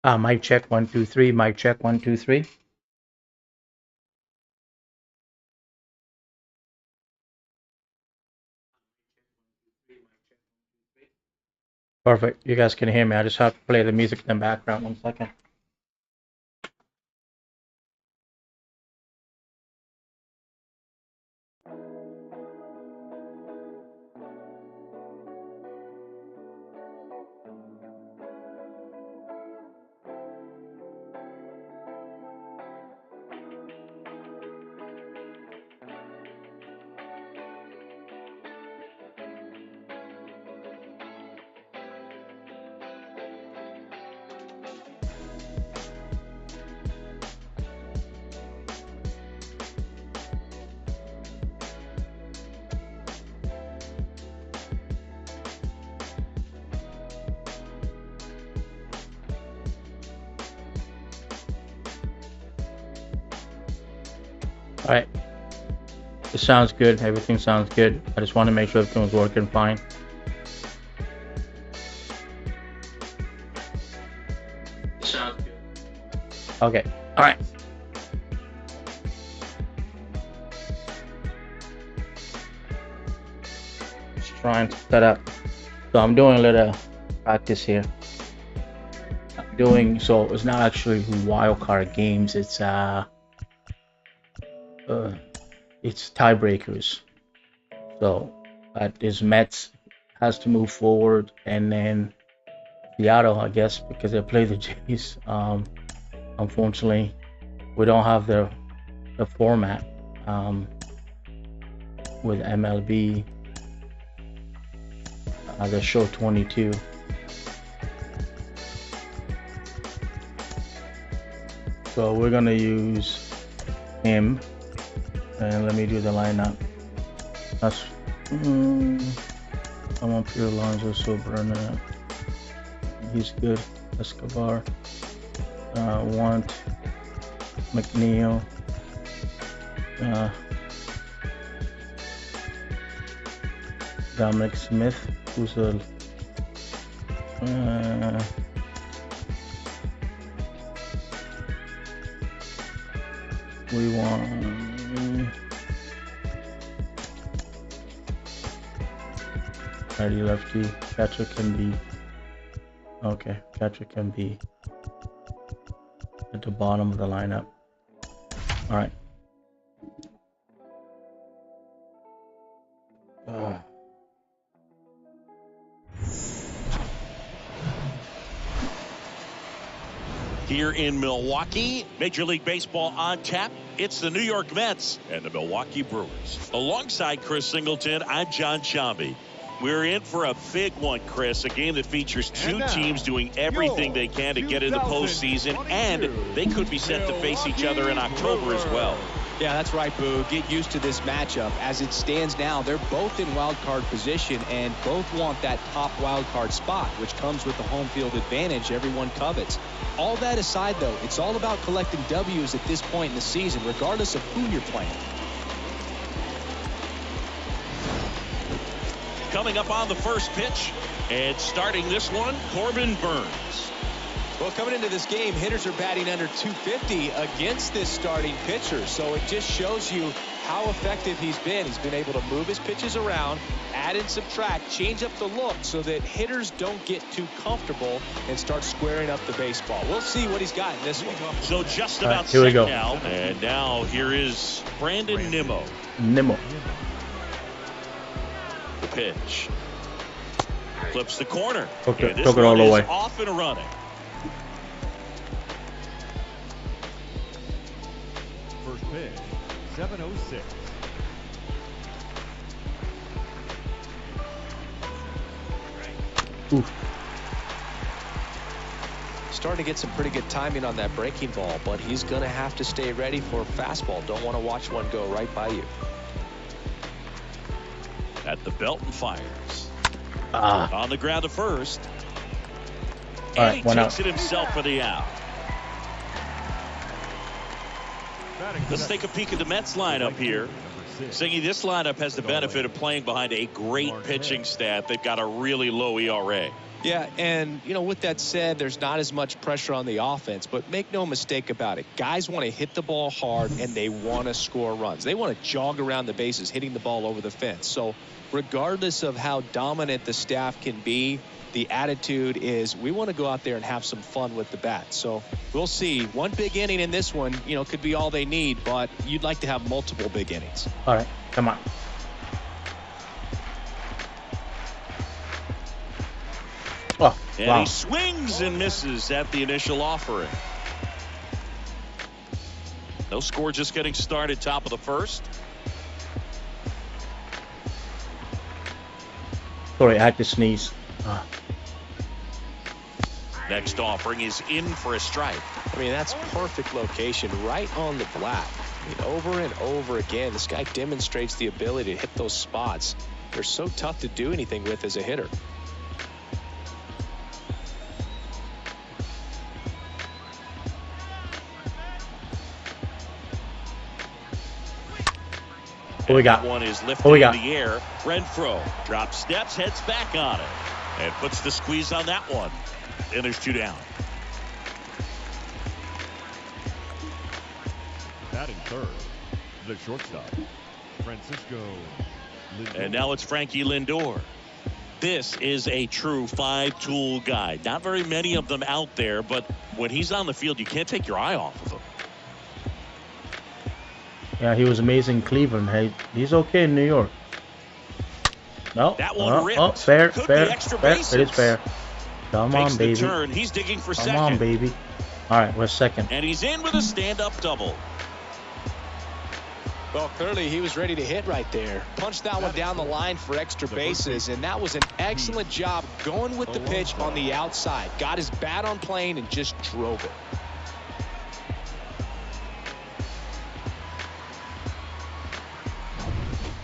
Mic check 1 2 3. Mic check 1 2 3. Perfect. You guys can hear me. I just have to play the music in the background. 1 second. All right. It sounds good. Everything sounds good. I just want to make sure everything's working fine. Sounds good. Okay. All right. Just trying to set up. So I'm doing a little practice here. So it's not actually wild card games. It's tiebreakers. So this Mets has to move forward, and then Seattle, I guess, because they play the Jays. Unfortunately, we don't have the format with MLB. The show 22. So we're gonna use him, and let me do the lineup. That's I want Pure Alonso, Sobrana. He's good. Escobar. Want McNeil. Dominic Smith, who's a we want righty lefty. Catcher can be okay. Catcher can be at the bottom of the lineup. All right. Here in Milwaukee, Major League Baseball on tap. It's the New York Mets and the Milwaukee Brewers. Alongside Chris Singleton, I'm John Chambi. We're in for a big one, Chris. A game that features two teams doing everything they can to get in the postseason, and they could be set to face each other in October as well. Yeah, that's right, Boo. Get used to this matchup. As it stands now, they're both in wild card position and both want that top wild card spot, which comes with the home field advantage everyone covets. All that aside, though, it's all about collecting W's at this point in the season, regardless of who you're playing. Coming up on the first pitch, and starting this one, Corbin Burnes. Well, coming into this game, hitters are batting under 250 against this starting pitcher. So it just shows you how effective he's been. He's been able to move his pitches around, add and subtract, change up the look so that hitters don't get too comfortable and start squaring up the baseball. We'll see what he's got in this one. So just about here we go. Now. And now here is Brandon Nimmo. The pitch. Flips the corner. Okay, this took it all the way. Off and running. First pitch, 7:06. Oof. Starting to get some pretty good timing on that breaking ball, but he's going to have to stay ready for a fastball. Don't want to watch one go right by you. At the belt and fires. On the ground to first. And he takes it himself for the out. Let's take a peek at the Mets lineup here. Singy, this lineup has the benefit of playing behind a great pitching staff. They've got a really low ERA. Yeah, and, you know, with that said, there's not as much pressure on the offense, but make no mistake about it. Guys want to hit the ball hard, and they want to score runs. They want to jog around the bases, hitting the ball over the fence. So regardless of how dominant the staff can be, the attitude is we want to go out there and have some fun with the bat. So we'll see. One big inning in this one, you know, could be all they need, but you'd like to have multiple big innings. All right, come on. Oh, And wow. he swings and misses at the initial offering. No score, just getting started, top of the first. Sorry, I had to sneeze. Next offering is in for a strike. I mean, that's perfect location, right on the black. I mean, over and over again, this guy demonstrates the ability to hit those spots. They're so tough to do anything with as a hitter. What we got? One is lifted What we in got? the air. Renfroe drops steps, heads back on it, and puts the squeeze on that one. And there's 2 down. Batting third, the shortstop, Francisco Lindor. And now it's Frankie Lindor. This is a true 5-tool guy. Not very many of them out there, but when he's on the field, you can't take your eye off of him. Yeah, he was amazing in Cleveland. Hey, he's okay in New York. No. That one ripped. Oh, fair, Could fair, be extra fair. bases. It is fair. Come Takes on, the baby. turn. He's digging for Come second. on, baby. All right, we're second. And he's in with a stand-up double. Well, clearly he was ready to hit right there. Punched that one down the line for extra bases, and that was an excellent job going with the pitch on the outside. Got his bat on plane and just drove it.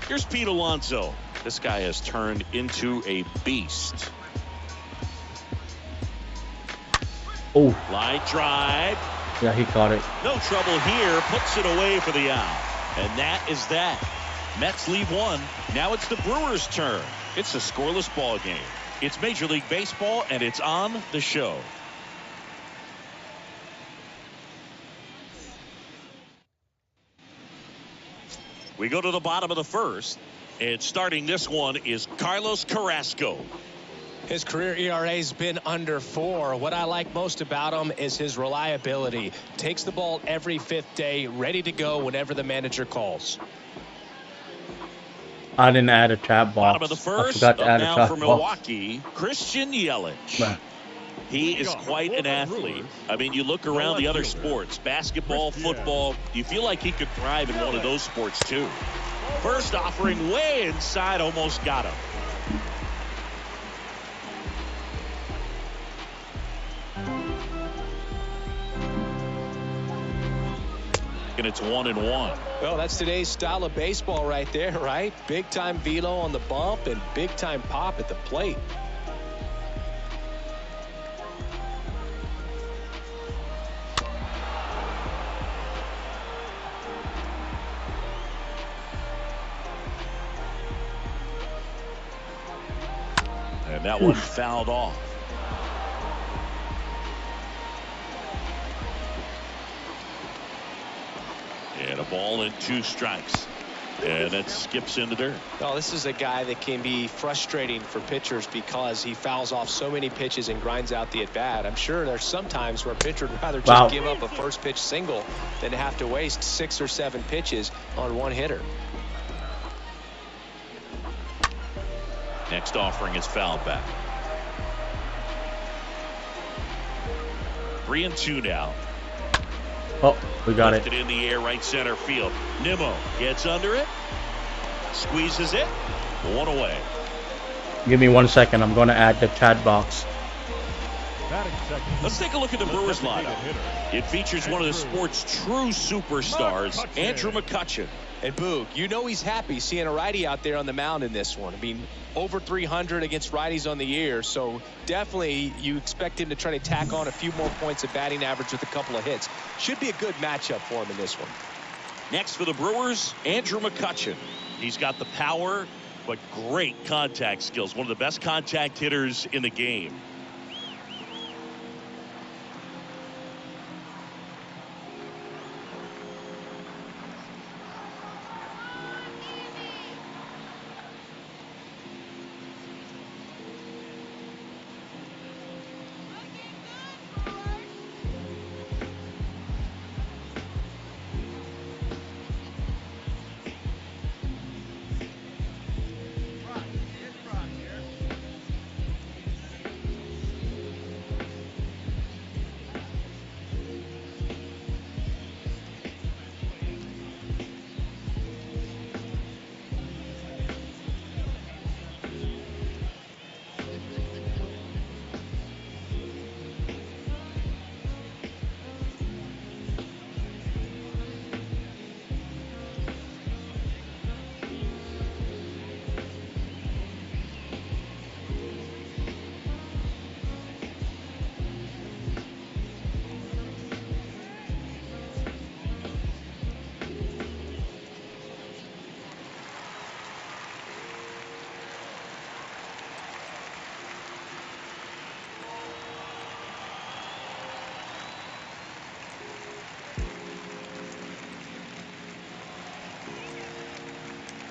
Here's Pete Alonso. This guy has turned into a beast. Oh, Line drive. yeah, he caught it. No trouble here. Puts it away for the out. And that is that. Mets leave one. Now it's the Brewers' turn. It's a scoreless ball game. It's Major League Baseball, and it's on the show. We go to the bottom of the first, and starting this one is Carlos Carrasco. His career ERA has been under 4. What I like most about him is his reliability. Takes the ball every 5th day, ready to go whenever the manager calls. I didn't add a chat box. Bottom of the I first, forgot to add a now chat for box. Milwaukee, Christian Yelich. Man. He is quite an athlete. I mean, you look around the other sports, basketball, football, you feel like he could thrive in one of those sports too. First offering way inside, almost got him. And it's 1-1. Well, that's today's style of baseball right there, right? Big time velo on the bump and big time pop at the plate. And that one fouled off. And a ball and 2 strikes. And that skips into dirt. Well, this is a guy that can be frustrating for pitchers because he fouls off so many pitches and grinds out the at-bat. I'm sure there's some times where a pitcher would rather just give up a first pitch single than have to waste 6 or 7 pitches on one hitter. Next offering is fouled back. 3-2 now. Oh, we got Lifted it. in the air, right center field. Nimmo gets under it, squeezes it, 1 away. Give me 1 second. I'm going to add the chat box. Let's take a look at the Brewers lineup. It features one of the sport's true superstars, Andrew Mccutchen. And Boog, you know he's happy seeing a righty out there on the mound in this one. I mean, over 300 against righties on the year, so definitely you expect him to try to tack on a few more points of batting average with a couple of hits. Should be a good matchup for him in this one. Next for the Brewers, Andrew Mccutchen. He's got the power, but great contact skills. One of the best contact hitters in the game.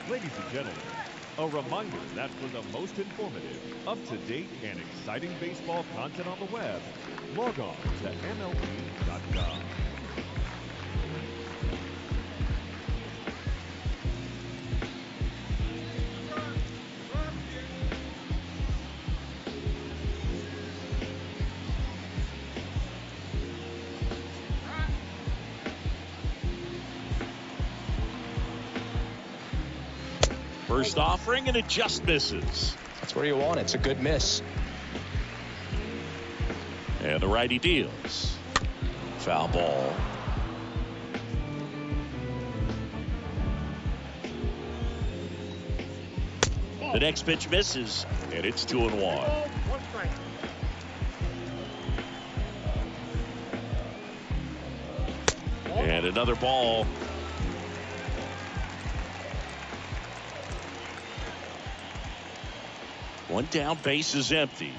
Ladies and gentlemen, a reminder that for the most informative, up-to-date, and exciting baseball content on the web, log on to MLB.com. First offering, and it just misses. That's where you want it. It's a good miss. And the righty deals. Foul ball. The next pitch misses, and it's 2-1. And another ball. One down, base is empty.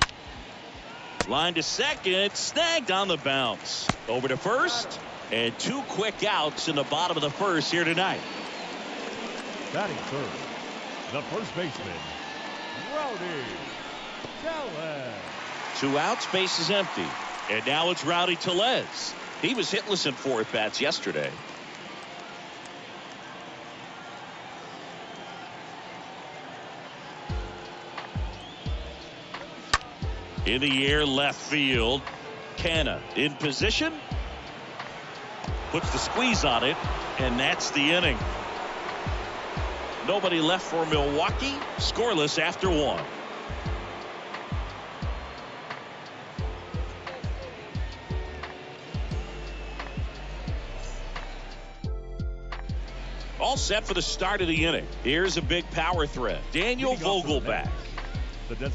Line to second, snagged on the bounce. Over to first, and 2 quick outs in the bottom of the first here tonight. Batting third, the first baseman, Rowdy Tellez. 2 outs, base is empty. And now it's Rowdy Tellez. He was hitless in 4 at-bats yesterday. In the air, left field. Canna in position. Puts the squeeze on it, and that's the inning. Nobody left for Milwaukee. Scoreless after 1. All set for the start of the inning. Here's a big power threat. Daniel Vogelbach.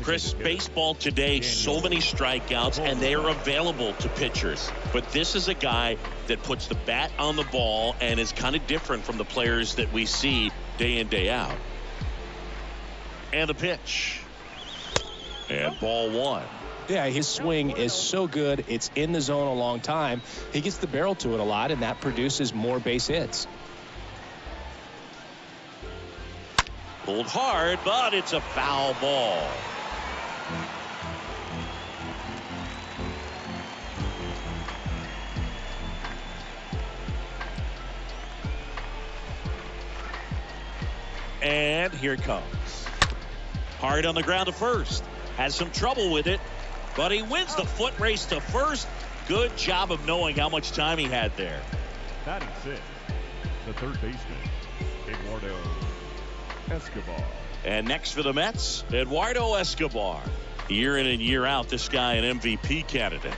Chris, baseball today, so many strikeouts, and they are available to pitchers. But this is a guy that puts the bat on the ball and is kind of different from the players that we see day in, day out. And the pitch. And ball 1. Yeah, his swing is so good. It's in the zone a long time. He gets the barrel to it a lot, and that produces more base hits. Pulled hard, but it's a foul ball. And here it comes. Hard on the ground to first. Has some trouble with it, but he wins the foot race to first. Good job of knowing how much time he had there. Batting 6, the third baseman, Eduardo Escobar. And next for the Mets, Eduardo Escobar. Year in and year out, this guy an MVP candidate.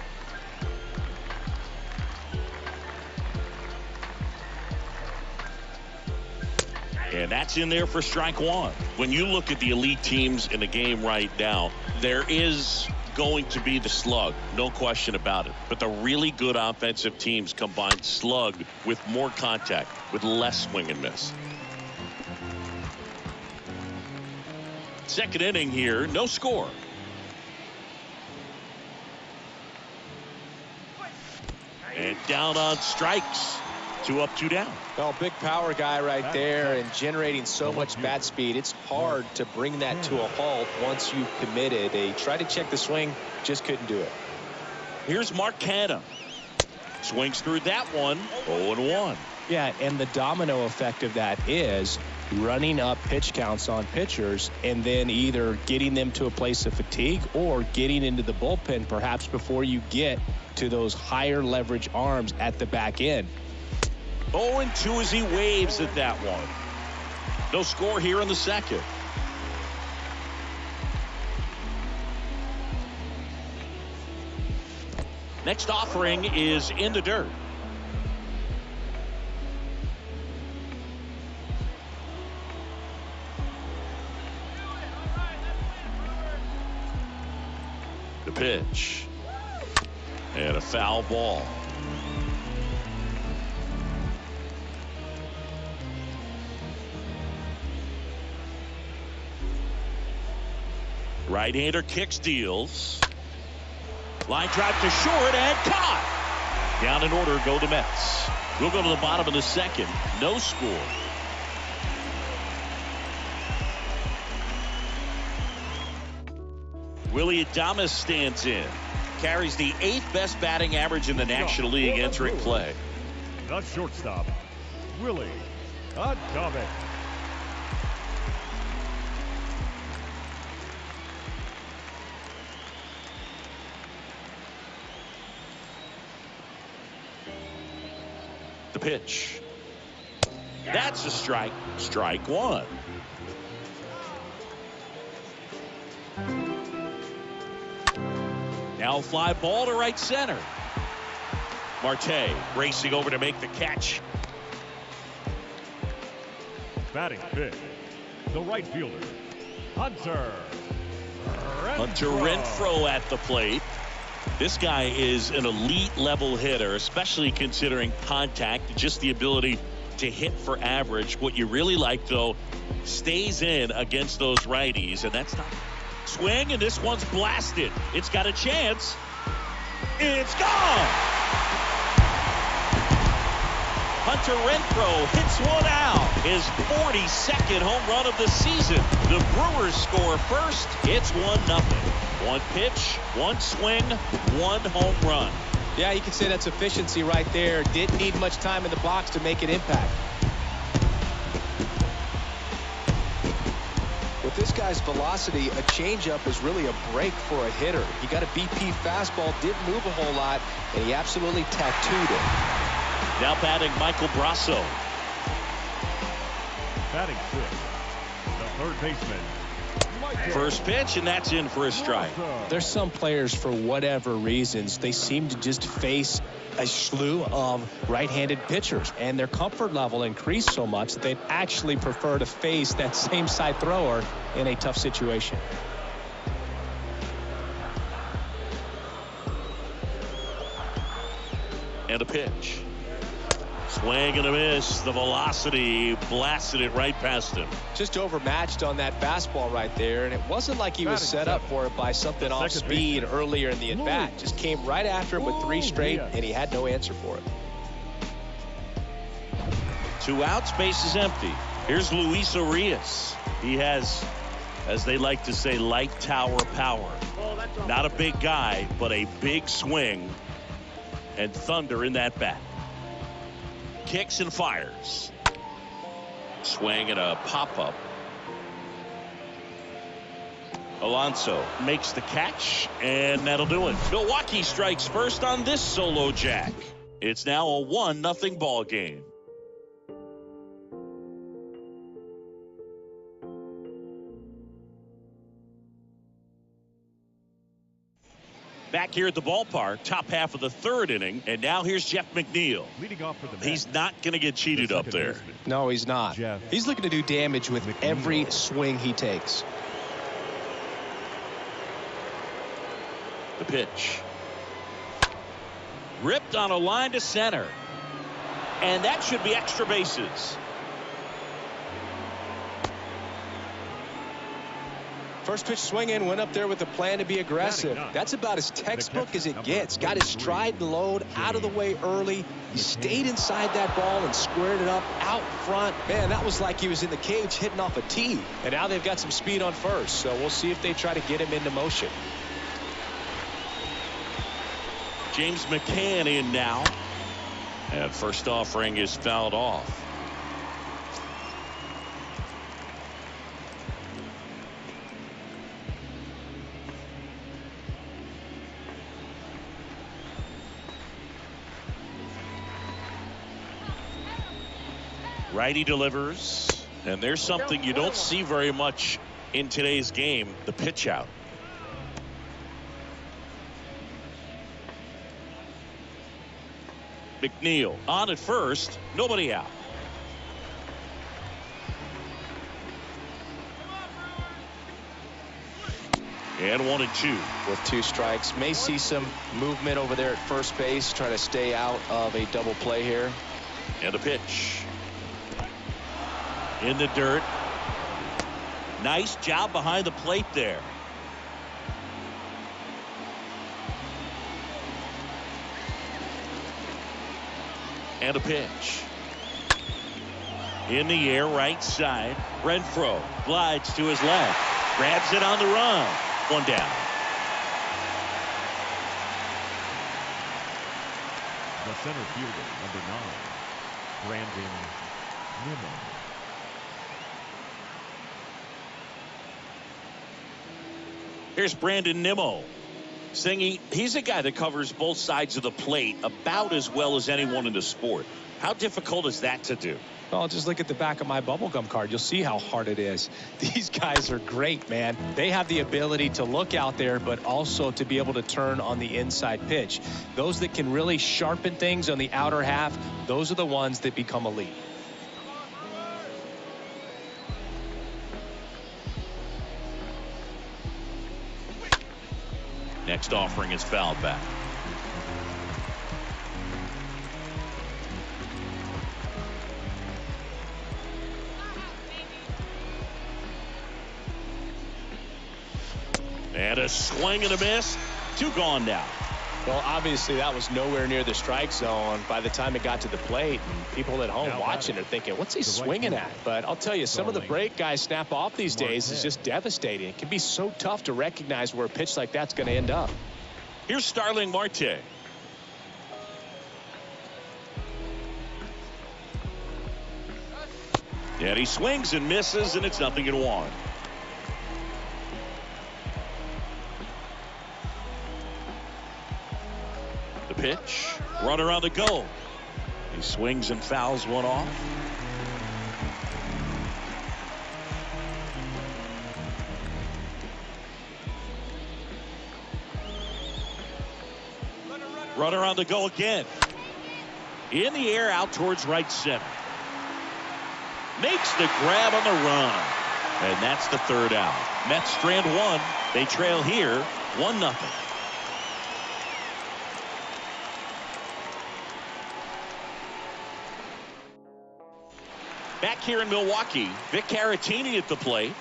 And that's in there for strike 1. When you look at the elite teams in the game right now, there is going to be the slug, no question about it. But the really good offensive teams combine slug with more contact, with less swing and miss. Second inning here, no score. And down on strikes. 2 up, 2 down. Well, big power guy right there and generating so much bat speed. It's hard to bring that to a halt once you've committed. They tried to check the swing, just couldn't do it. Here's Mark Canha. Swings through that one. 0-1. Yeah, and the domino effect of that is running up pitch counts on pitchers and then either getting them to a place of fatigue or getting into the bullpen perhaps before you get to those higher leverage arms at the back end. 0-2 as he waves at that one. No score here in the second. Next offering is in the dirt. The pitch. And a foul ball. Right-hander kicks, deals. Line drive to short and caught. Down in order go the Mets. We'll go to the bottom of the second. No score. Willie Adames stands in. Carries the 8th best batting average in the National League entering play. The shortstop, Willie Adames. The pitch. That's a strike. Strike one. Now fly ball to right center. Marte racing over to make the catch. Batting fifth, the right fielder, Hunter Renfroe at the plate. This guy is an elite level hitter, especially considering contact, just the ability to hit for average. What you really like, though, stays in against those righties, and that's not swing, and this one's blasted. It's got a chance. It's gone. Hunter Renfroe hits one out. His 42nd home run of the season. The Brewers score first. It's 1-0. One pitch, one swing, one home run. Yeah, you can say that's efficiency right there. Didn't need much time in the box to make an impact. With this guy's velocity, a changeup is really a break for a hitter. He got a BP fastball, didn't move a whole lot, and he absolutely tattooed it. Now batting Michael Brasso. Batting fifth, the third baseman. First pitch, and that's in for a strike. There's some players, for whatever reasons, they seem to just face a slew of right-handed pitchers, and their comfort level increased so much that they'd actually prefer to face that same side thrower in a tough situation. And a pitch. Swing and a miss. The velocity blasted it right past him. Just overmatched on that fastball right there, and it wasn't like he was set up for it by something off speed earlier in the at-bat. Just came right after him with 3 straight, and he had no answer for it. 2 outs, base is empty. Here's Luis Urias. He has, as they like to say, light tower power. Not a big guy, but a big swing and thunder in that bat. Kicks and fires. Swing and a pop-up. Alonso makes the catch, and that'll do it. Milwaukee strikes first on this solo jack. It's now a 1-0 ball game. Back here at the ballpark, top half of the 3rd inning, and now here's Jeff McNeil. Leading off for the Mets, He's not going to get cheated up there. No, he's not. He's looking to do damage with every swing he takes. The pitch. Ripped on a line to center. And that should be extra bases. First pitch swinging, went up there with a plan to be aggressive. That's about as textbook as it gets. Got his stride and load out of the way early. He stayed inside that ball and squared it up out front. Man, that was like he was in the cage hitting off a tee. And now they've got some speed on first, so we'll see if they try to get him into motion. James McCann in now. And first offering is fouled off. Righty delivers, and there's something you don't see very much in today's game, the pitch out. McNeil on at first, nobody out. And 1-2. With 2 strikes, may see some movement over there at first base, trying to stay out of a double play here. And a pitch. In the dirt. Nice job behind the plate there. And a pitch. In the air, right side. Renfroe glides to his left. Grabs it on the run. 1 down. The center fielder, number 9, Brandon Nimmo. Here's Brandon Nimmo. Singy, he's a guy that covers both sides of the plate about as well as anyone in the sport. How difficult is that to do? Well, just look at the back of my bubblegum card. You'll see how hard it is. These guys are great, man. They have the ability to look out there, but also to be able to turn on the inside pitch. Those that can really sharpen things on the outer half, those are the ones that become elite. Next offering is fouled back. And a swing and a miss. 2 gone now. Well, obviously that was nowhere near the strike zone by the time it got to the plate, and people at home watching are thinking, what's he swinging at? But I'll tell you, some of the break guys snap off these days is just devastating. It can be so tough to recognize where a pitch like that's going to end up. Here's Starling Marte. And he swings and misses, and it's 0-1. The pitch, runner on the go. He swings and fouls one off. Runner on the go again. In the air out towards right center. Makes the grab on the run. And that's the 3rd out. Mets strand 1. They trail here 1-0. Back here in Milwaukee, Vic Caratini at the plate.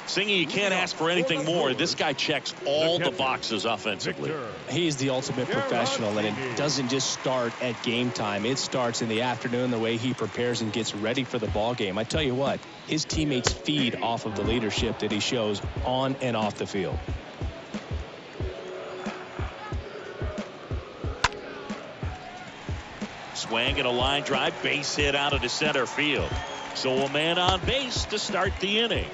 Singy, you can't ask for anything more. This guy checks all the boxes offensively. He's the ultimate professional, and it doesn't just start at game time. It starts in the afternoon, the way he prepares and gets ready for the ball game. I tell you what, his teammates feed off of the leadership that he shows on and off the field. Swing and a line drive, base hit out of the center field. So a man on base to start the inning.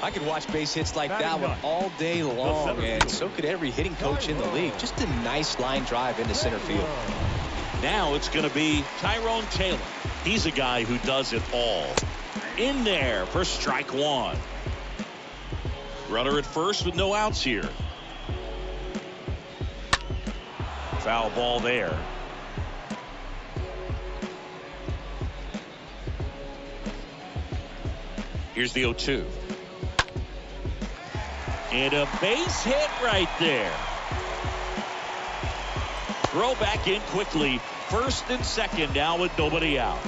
I could watch base hits like that one all day long, and so could every hitting coach in the league. Just a nice line drive into center field. Now it's going to be Tyrone Taylor. He's a guy who does it all. In there for strike 1. Runner at first with no outs here. Foul ball there. Here's the 0-2. And a base hit right there. Throw back in quickly. First and second now with nobody out.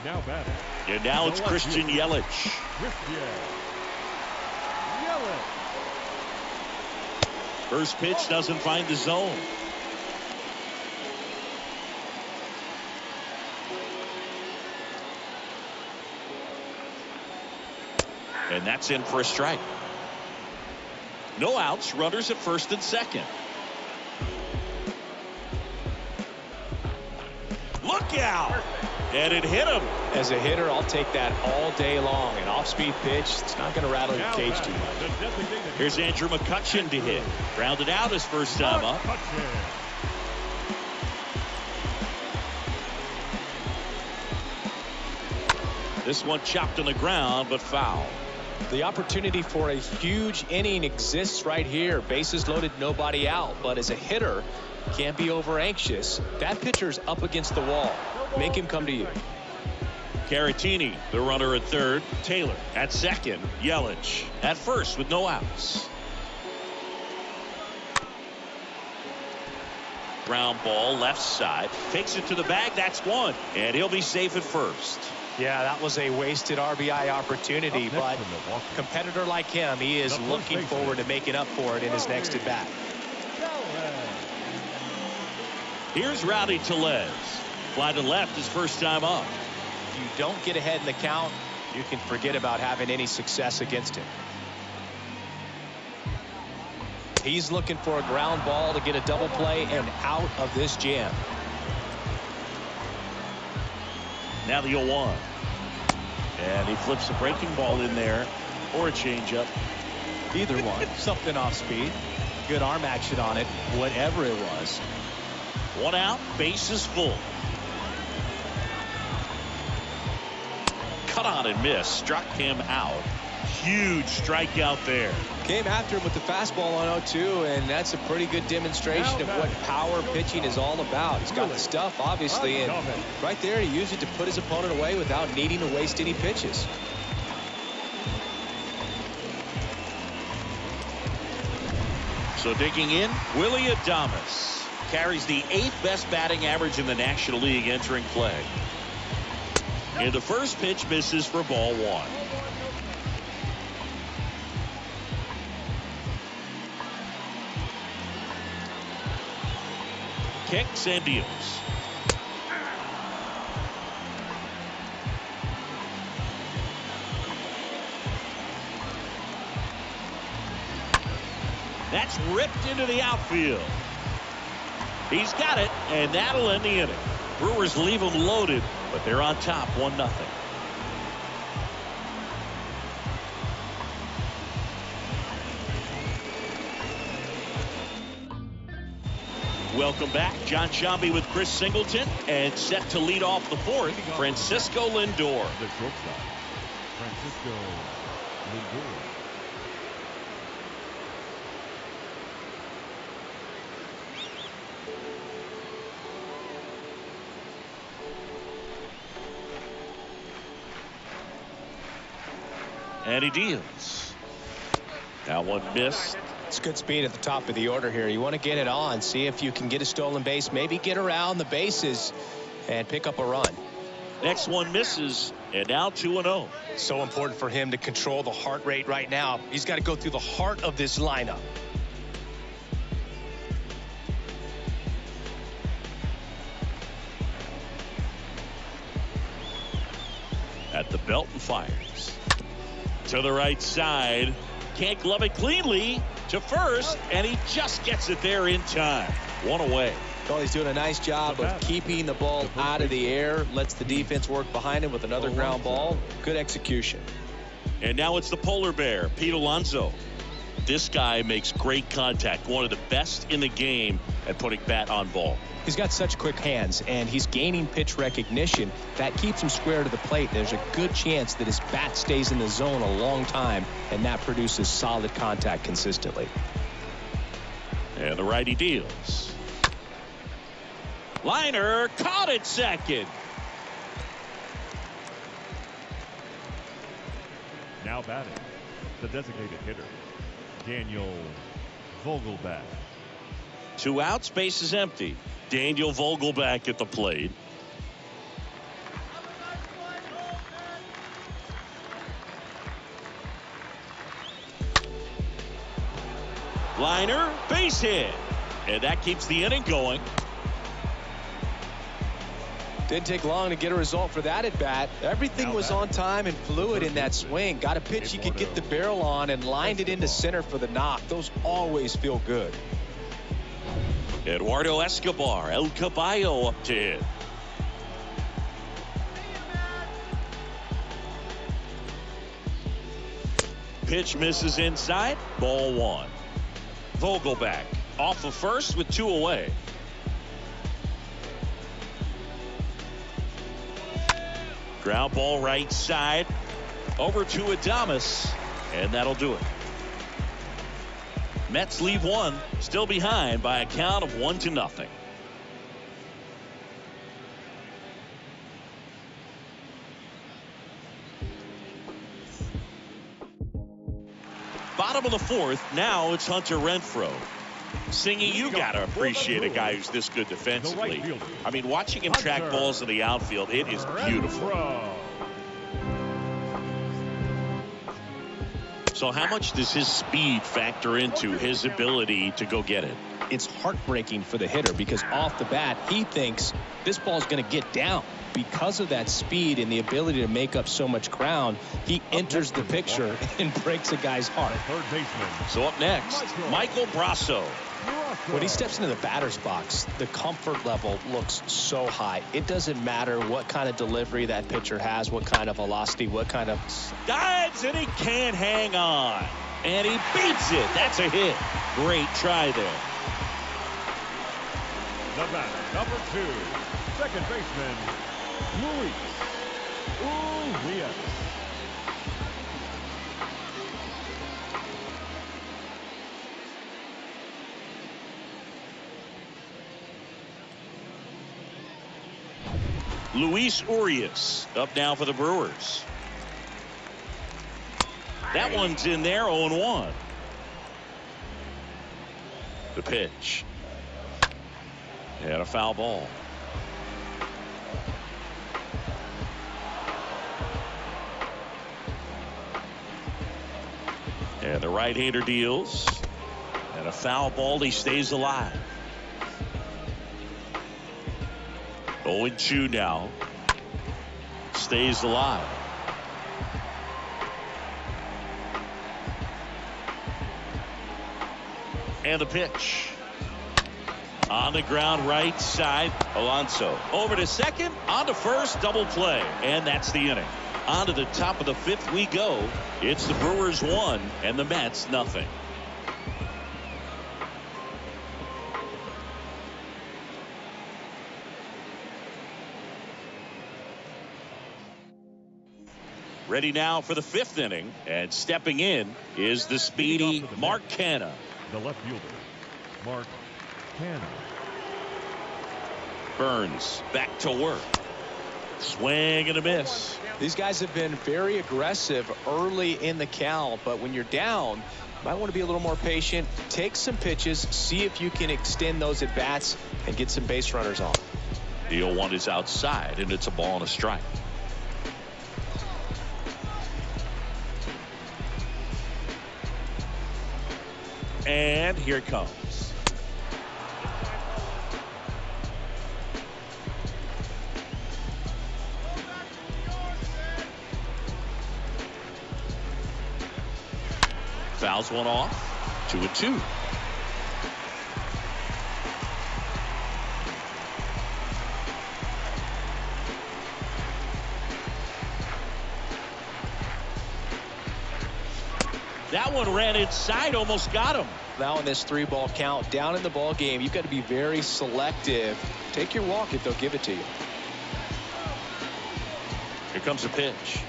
Now batting. And now it's Christian Yelich. First pitch doesn't find the zone. And that's in for a strike. No outs, runners at first and second. Look out! And it hit him. As a hitter, I'll take that all day long. An off-speed pitch, it's not going to rattle your cage too much. Here's Andrew Mccutchen to hit. Grounded out his first time up. This one chopped on the ground, but foul. The opportunity for a huge inning exists right here. Bases loaded, nobody out. But as a hitter, can't be over anxious. That pitcher's up against the wall. Make him come to you. Caratini, the runner at third. Taylor at second. Yelich at first with no outs. Ground ball left side. Takes it to the bag. That's one. And he'll be safe at first. Yeah, that was a wasted RBI opportunity, but a competitor like him, he is looking forward to making up for it in his next at bat. Here's Rowdy Tellez. Fly to left his first time up. If you don't get ahead in the count, you can forget about having any success against him. He's looking for a ground ball to get a double play and out of this jam. Now the 0-1. And he flips a breaking ball in there or a changeup. Either one. Something off speed. Good arm action on it, whatever it was. One out, bases full. Cut on and miss. Struck him out. Huge strikeout there. Came after him with the fastball on 0-2, and that's a pretty good demonstration of what power pitching is all about. He's got the stuff, obviously, and right there he used it to put his opponent away without needing to waste any pitches. So digging in, Willie Adames carries the 8th best batting average in the National League entering play. And the first pitch misses for ball one. Kicks and deals. That's ripped into the outfield. He's got it, and that'll end the inning. Brewers leave them loaded, but they're on top 1-0. Welcome back. John Sciambi with Chris Singleton, and set to lead off the fourth, Francisco Lindor. The shortstop, Francisco Lindor. And he deals. That one missed. It's good speed at the top of the order here. You want to get it on, see if you can get a stolen base, maybe get around the bases and pick up a run. Next one misses, and now 2-0. So important for him to control the heart rate right now. He's got to go through the heart of this lineup. At the belt and fires. To the right side. Can't glove it cleanly to first, and he just gets it there in time. One away. Well, he's doing a nice job of keeping the ball out of the air, lets the defense work behind him with another ground ball. Good execution. And now it's the polar bear, Pete Alonso. This guy makes great contact, one of the best in the game at putting bat on ball. He's got such quick hands, and he's gaining pitch recognition. That keeps him square to the plate. There's a good chance that his bat stays in the zone a long time, and that produces solid contact consistently. And the righty deals. Liner caught at second. Now batting, the designated hitter, Daniel Vogelbach. 2 outs, base is empty. Daniel Vogelbach at the plate. Liner, base hit. And that keeps the inning going. Didn't take long to get a result for that at bat. Everything was on time and fluid in that swing. Got a pitch he could get the barrel on and lined it into center for the knock. Those always feel good. Eduardo Escobar, El Caballo up to hit. Pitch misses inside. Ball one. Vogelback off of first with 2 away. Ground ball right side over to Adames, and that'll do it. Mets leave one, still behind by a count of 1-0. Bottom of the fourth, now it's Hunter Renfroe. Singing, you gotta appreciate a guy who's this good defensively. I mean, watching him track balls in the outfield, it is beautiful. So how much does his speed factor into his ability to go get it? It's heartbreaking for the hitter because off the bat he thinks this ball's going to get down. Because of that speed and the ability to make up so much ground, he enters the picture and breaks a guy's heart. So up next, Michael Brasso. When he steps into the batter's box, the comfort level looks so high. It doesn't matter what kind of delivery that pitcher has, what kind of velocity, what kind of... Dives, and he can't hang on. And he beats it. That's a hit. Great try there. The batter, number 2, second baseman, Luis Urias. Luis Urias up now for the Brewers. That one's in there, 0-1. The pitch. And a foul ball. And the right-hander deals. And a foul ball. He stays alive. 0-2 now. Stays alive. And the pitch. On the ground right side. Alonso over to second. On to first. Double play. And that's the inning. On to the top of the fifth we go. It's the Brewers 1 and the Mets nothing. Ready now for the fifth inning, and stepping in is the speedy Mark Canha. The left fielder, Mark Canha. Burns back to work. Swing and a miss. These guys have been very aggressive early in the count, but when you're down, you might want to be a little more patient. Take some pitches, see if you can extend those at bats and get some base runners on. The 0-1 is outside, and it's a ball and a strike. And here it comes. Fouls one off. 2-2. That one ran inside, almost got him. Now in this 3-ball count, down in the ball game, you've got to be very selective. Take your walk if they'll give it to you. Here comes a pitch.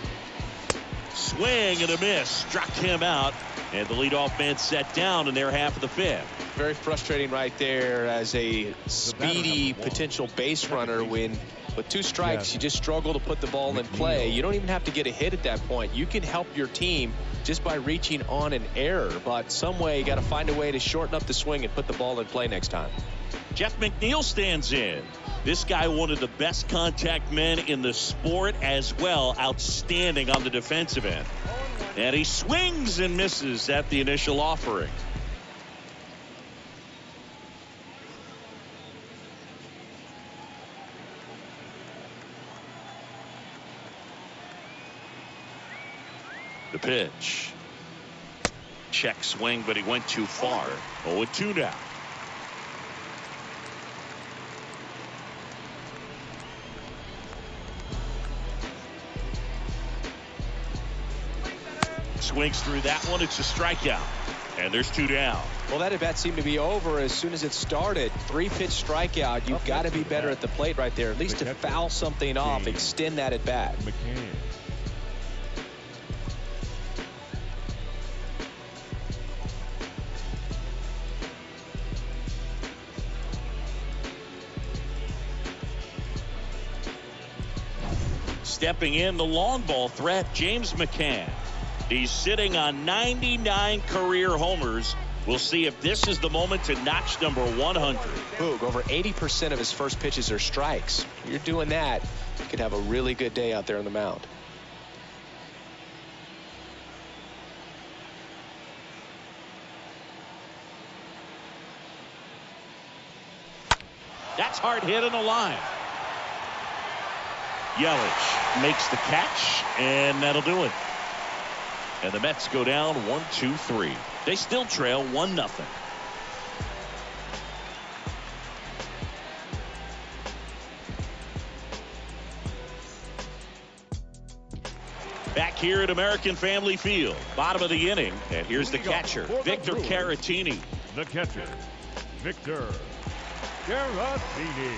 Swing and a miss. Struck him out. And the leadoff man set down in their half of the fifth. Very frustrating right there as a speedy potential base runner when with 2 strikes you just struggle to put the ball in play. You don't even have to get a hit at that point. You can help your team just by reaching on an error, but some way you got to find a way to shorten up the swing and put the ball in play next time. Jeff McNeil stands in. This guy, one of the best contact men in the sport as well. Outstanding on the defensive end. And he swings and misses at the initial offering. The pitch. Check swing, but he went too far. 0-2 now. Swings through that one. It's a strikeout. And there's 2 down. Well, that at bat seemed to be over as soon as it started. 3-pitch strikeout. You've got to be better at the plate right there. At least to foul something off, extend that at bat. Stepping in, the long ball threat, James McCann. He's sitting on 99 career homers. We'll see if this is the moment to notch number 100. Boog, over 80% of his first pitches are strikes. If you're doing that, you could have a really good day out there on the mound. That's hard hit in the line. Yelich makes the catch, and that'll do it. And the Mets go down 1-2-3. They still trail 1-0. Back here at American Family Field, bottom of the inning, and here's the catcher, Victor Caratini. The catcher, Victor Caratini.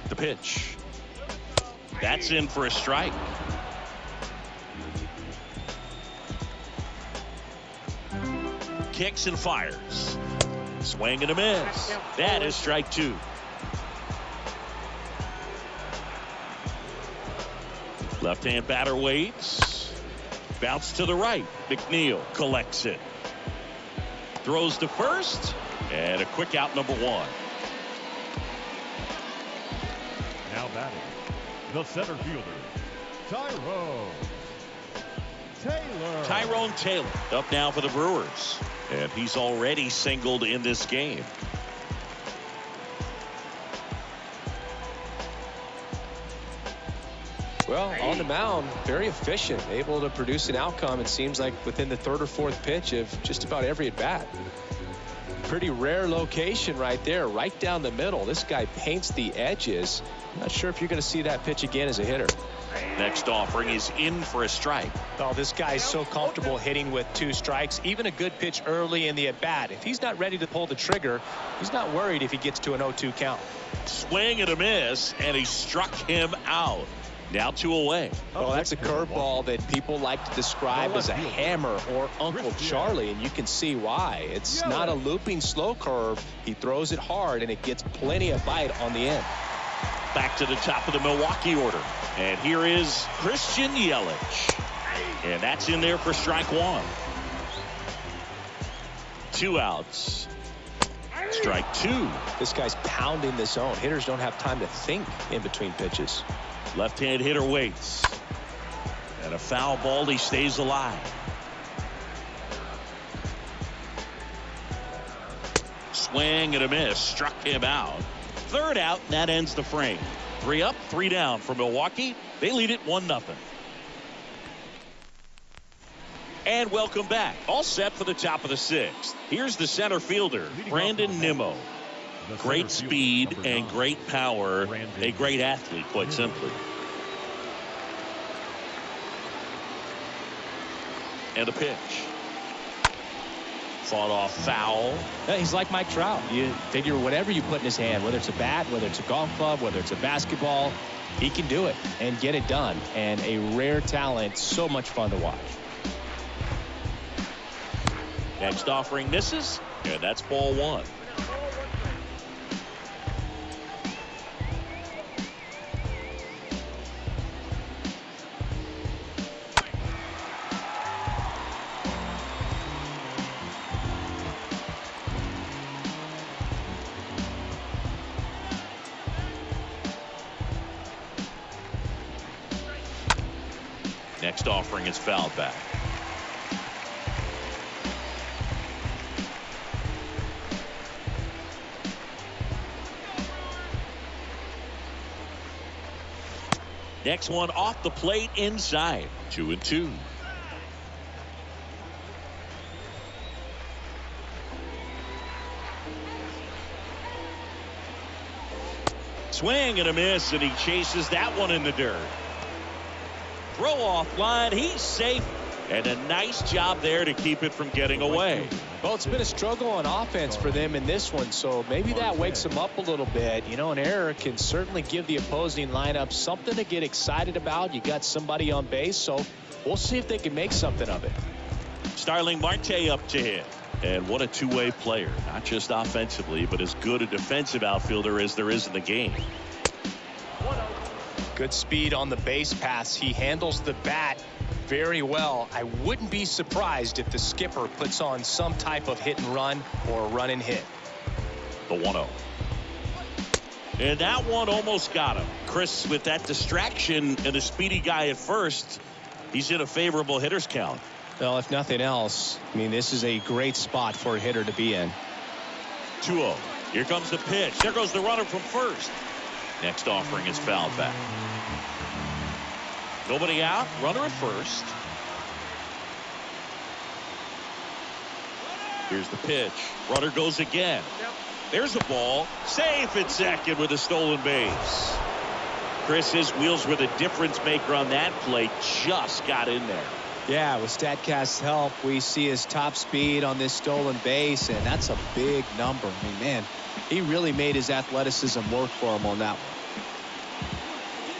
The pitch. That's in for a strike. Kicks and fires. Swing and a miss. That is strike 2. Left-hand batter waits. Bounce to the right. McNeil collects it. Throws to first. And a quick out, number 1. Now batting, the center fielder, Tyrone Taylor up now for the Brewers. And he's already singled in this game. Well, on the mound, very efficient, able to produce an outcome, it seems like, within the 3rd or 4th pitch of just about every at bat. Pretty rare location right there, right down the middle. This guy paints the edges. I'm not sure if you're going to see that pitch again as a hitter. Next offering is in for a strike. Oh, this guy's so comfortable hitting with 2 strikes, even a good pitch early in the at bat. If he's not ready to pull the trigger, he's not worried if he gets to an 0-2 count. Swing and a miss, and he struck him out. Now 2 away. Well, that's a curveball that people like to describe as a hammer or Uncle Charlie, and you can see why. It's not a looping slow curve. He throws it hard, and it gets plenty of bite on the end. Back to the top of the Milwaukee order. And here is Christian Yelich. And that's in there for strike 1. 2 outs. Strike 2. This guy's pounding the zone. Hitters don't have time to think in between pitches. Left-hand hitter waits. And a foul ball, he stays alive. Swing and a miss. Struck him out. 3rd out, and that ends the frame. 3 up, 3 down for Milwaukee. They lead it 1-0. And welcome back. All set for the top of the 6th. Here's the center fielder, Brandon Nimmo. Great speed and great power. A great athlete, quite simply. And a pitch. Fought off foul. Yeah, he's like Mike Trout. You figure whatever you put in his hand, whether it's a bat, whether it's a golf club, whether it's a basketball, he can do it and get it done. And a rare talent, so much fun to watch. Next offering misses, and that's ball 1. Next offering is fouled back. Next one off the plate inside. 2-2. Swing and a miss, and he chases that one in the dirt. Throw off line. He's safe. And a nice job there to keep it from getting away. Well, it's been a struggle on offense for them in this one, so maybe that wakes them up a little bit. You know, an error can certainly give the opposing lineup something to get excited about. You got somebody on base, so we'll see if they can make something of it. Starling Marte up to hit. And what a two-way player. Not just offensively, but as good a defensive outfielder as there is in the game. Good speed on the base pass. He handles the bat very well. I wouldn't be surprised if the skipper puts on some type of hit and run or a run and hit. The 1-0. And that one almost got him. Chris, with that distraction and a speedy guy at first, he's in a favorable hitter's count. Well, if nothing else, I mean, this is a great spot for a hitter to be in. 2-0. Here comes the pitch. There goes the runner from first. Next offering is fouled back. Nobody out. Runner at first. Here's the pitch. Runner goes again. There's a ball. Safe at second with a stolen base. Chris, his wheels were the difference maker on that play. Just got in there. Yeah, with StatCast's help, we see his top speed on this stolen base, and that's a big number. I mean, man, he really made his athleticism work for him on that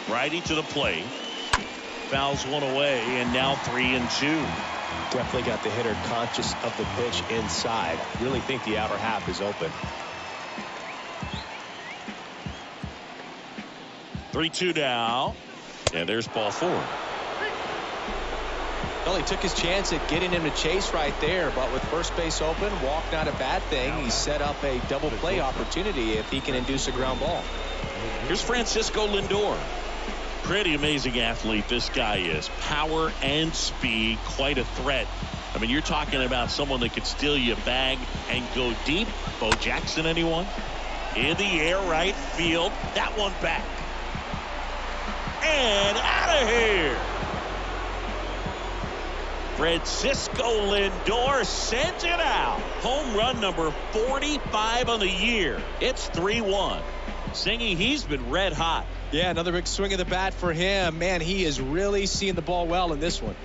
one. Righty to the plate. Fouls one away, and now 3-2. Definitely got the hitter conscious of the pitch inside. Really think the outer half is open. 3-2 now. And there's ball 4. Well, he took his chance at getting him to chase right there, but with first base open, walk not a bad thing. He set up a double play opportunity if he can induce a ground ball. Here's Francisco Lindor. Pretty amazing athlete this guy is. Power and speed, quite a threat. I mean, you're talking about someone that could steal you a bag and go deep. Bo Jackson, anyone? In the air, right field. That one back. And out of here. Francisco Lindor sends it out. Home run number 45 on the year. It's 3-1. Singing, he's been red hot. Yeah, another big swing of the bat for him. Man, he is really seeing the ball well in this one.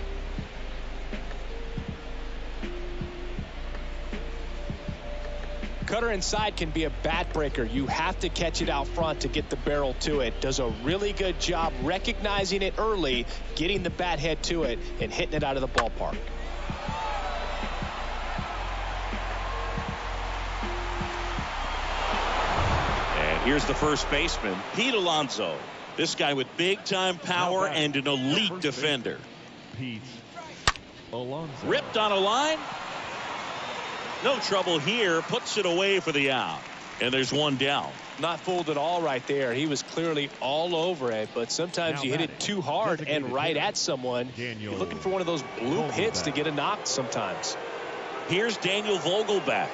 Cutter inside can be a bat breaker. You have to catch it out front to get the barrel to it. Does a really good job recognizing it early, getting the bat head to it, and hitting it out of the ballpark. And here's the first baseman, Pete Alonso. This guy with big-time power and an elite defender. Pete Alonso. Ripped on a line. No trouble here. Puts it away for the out. And there's one down. Not fooled at all right there. He was clearly all over it, but sometimes you hit it too hard and right at someone. You're looking for one of those bloop hits to get a knock sometimes. Here's Daniel Vogelback.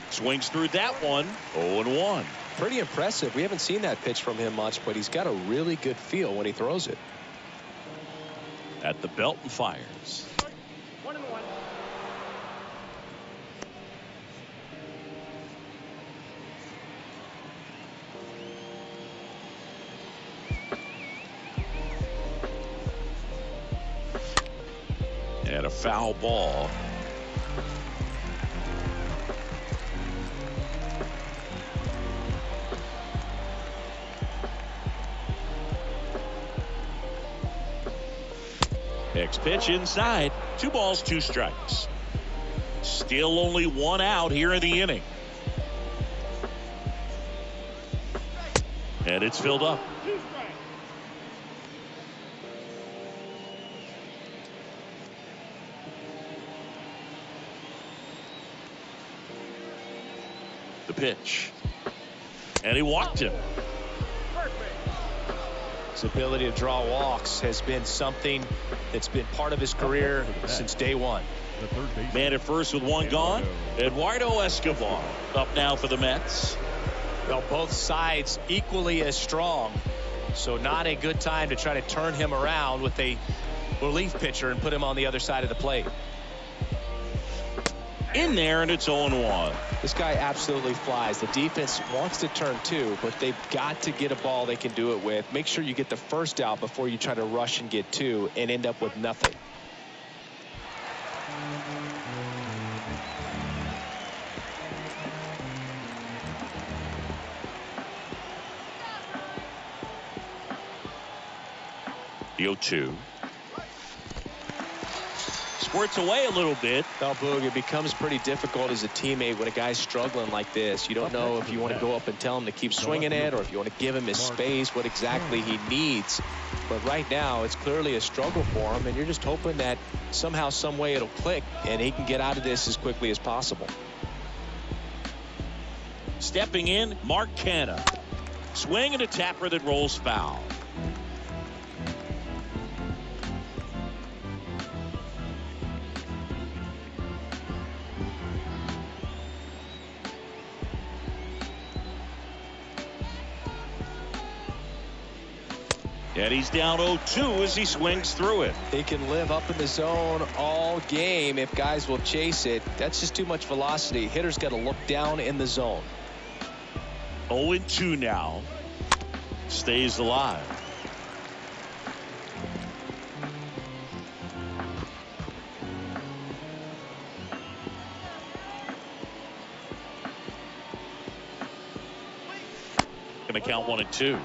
Swings through that one. 0-1. Pretty impressive. We haven't seen that pitch from him much, but he's got a really good feel when he throws it. At the belt and fires. 1-1. And a foul ball. Next pitch inside. 2 balls, 2 strikes. Still only 1 out here in the inning. And it's filled up. The pitch. And he walked him. His ability to draw walks has been something that's been part of his career since day one. The third baseman. Man at first with one gone. Eduardo Escobar up now for the Mets. Well, both sides equally as strong. So not a good time to try to turn him around with a relief pitcher and put him on the other side of the plate. In there, and it's 0-1. This guy absolutely flies. The defense wants to turn two, but they've got to get a ball they can do it with. Make sure you get the first out before you try to rush and get two and end up with nothing. The 0-2. Squirts away a little bit. Well, Boog, it becomes pretty difficult as a teammate when a guy's struggling like this. You don't know if you want to go up and tell him to keep swinging it or if you want to give him his space, what exactly he needs. But right now, it's clearly a struggle for him, and you're just hoping that somehow, some way it'll click and he can get out of this as quickly as possible. Stepping in, Mark Canha. Swing and a tapper that rolls foul. And he's down 0-2 as he swings through it. He can live up in the zone all game if guys will chase it. That's just too much velocity. Hitter's got to look down in the zone. 0-2 now. Stays alive. Gonna count 1-2.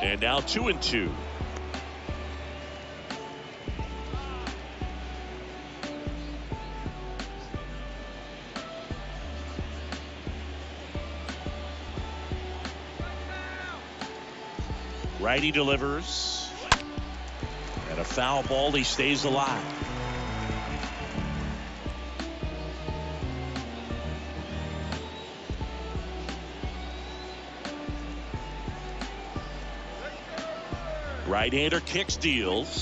And now 2-2. Righty delivers. And a foul ball. He stays alive. Right-hander kicks, deals.